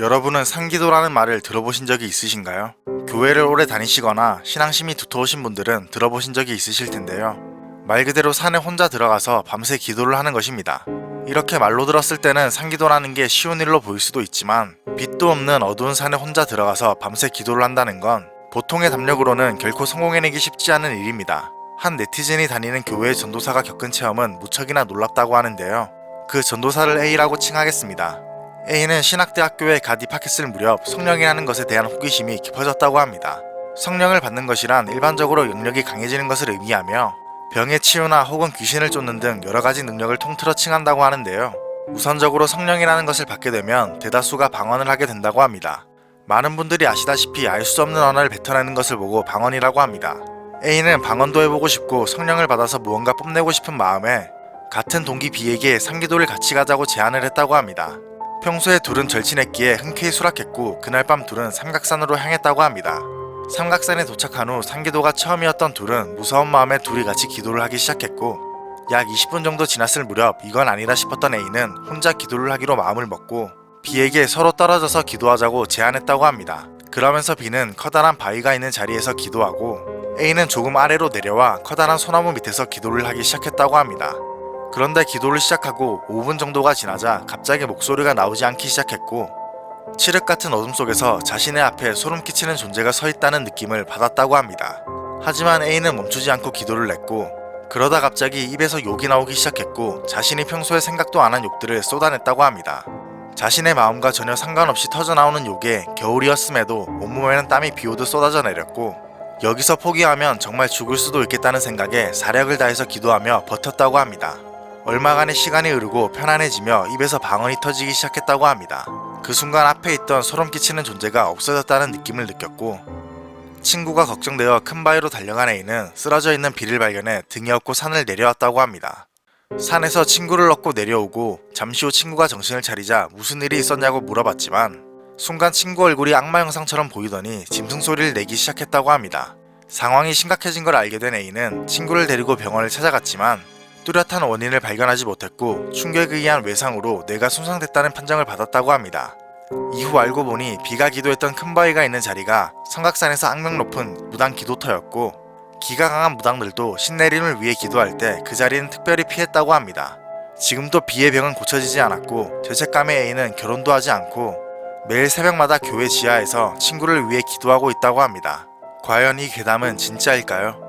여러분은 상기도라는 말을 들어보신 적이 있으신가요? 교회를 오래 다니시거나 신앙심이 두터우신 분들은 들어보신 적이 있으실 텐데요. 말 그대로 산에 혼자 들어가서 밤새 기도를 하는 것입니다. 이렇게 말로 들었을 때는 상기도라는 게 쉬운 일로 보일 수도 있지만 빛도 없는 어두운 산에 혼자 들어가서 밤새 기도를 한다는 건 보통의 담력으로는 결코 성공해내기 쉽지 않은 일입니다. 한 네티즌이 다니는 교회의 전도사가 겪은 체험은 무척이나 놀랍다고 하는데요. 그 전도사를 A라고 칭하겠습니다. A는 신학대학교에 갓 입학했을 무렵 성령이라는 것에 대한 호기심이 깊어졌다고 합니다. 성령을 받는 것이란 일반적으로 영역이 강해지는 것을 의미하며 병의 치유나 혹은 귀신을 쫓는 등 여러가지 능력을 통틀어 칭한다고 하는데요. 우선적으로 성령이라는 것을 받게 되면 대다수가 방언을 하게 된다고 합니다. 많은 분들이 아시다시피 알 수 없는 언어를 뱉어내는 것을 보고 방언이라고 합니다. A는 방언도 해보고 싶고 성령을 받아서 무언가 뽐내고 싶은 마음에 같은 동기 B에게 상기도를 같이 가자고 제안을 했다고 합니다. 평소에 둘은 절친했기에 흔쾌히 수락했고 그날 밤 둘은 삼각산으로 향했다고 합니다. 삼각산에 도착한 후 상기도가 처음이었던 둘은 무서운 마음에 둘이 같이 기도를 하기 시작했고 약 20분 정도 지났을 무렵 이건 아니다 싶었던 A는 혼자 기도를 하기로 마음을 먹고 B에게 서로 떨어져서 기도하자고 제안했다고 합니다. 그러면서 B는 커다란 바위가 있는 자리에서 기도하고 A는 조금 아래로 내려와 커다란 소나무 밑에서 기도를 하기 시작했다고 합니다. 그런데 기도를 시작하고 5분 정도가 지나자 갑자기 목소리가 나오지 않기 시작했고 칠흑 같은 어둠 속에서 자신의 앞에 소름 끼치는 존재가 서 있다는 느낌을 받았다고 합니다. 하지만 A는 멈추지 않고 기도를 했고 그러다 갑자기 입에서 욕이 나오기 시작했고 자신이 평소에 생각도 안 한 욕들을 쏟아냈다고 합니다. 자신의 마음과 전혀 상관없이 터져나오는 욕에 겨울이었음에도 온몸에는 땀이 비오듯 쏟아져 내렸고 여기서 포기하면 정말 죽을 수도 있겠다는 생각에 사력을 다해서 기도하며 버텼다고 합니다. 얼마간의 시간이 흐르고 편안해지며 입에서 방언이 터지기 시작했다고 합니다. 그 순간 앞에 있던 소름 끼치는 존재가 없어졌다는 느낌을 느꼈고 친구가 걱정되어 큰 바위로 달려간 A는 쓰러져 있는 B를 발견해 등이 없고 산을 내려왔다고 합니다. 산에서 친구를 얻고 내려오고 잠시 후 친구가 정신을 차리자 무슨 일이 있었냐고 물어봤지만 순간 친구 얼굴이 악마 형상처럼 보이더니 짐승 소리를 내기 시작했다고 합니다. 상황이 심각해진 걸 알게 된 A는 친구를 데리고 병원을 찾아갔지만 뚜렷한 원인을 발견하지 못했고 충격에 의한 외상으로 뇌가 손상됐다는 판정을 받았다고 합니다. 이후 알고 보니 B가 기도했던 큰 바위가 있는 자리가 성곽산에서 악명 높은 무당 기도터였고 기가 강한 무당들도 신내림을 위해 기도할 때 그 자리는 특별히 피했다고 합니다. 지금도 B의 병은 고쳐지지 않았고 죄책감에 A는 결혼도 하지 않고 매일 새벽마다 교회 지하에서 친구를 위해 기도하고 있다고 합니다. 과연 이 괴담은 진짜일까요?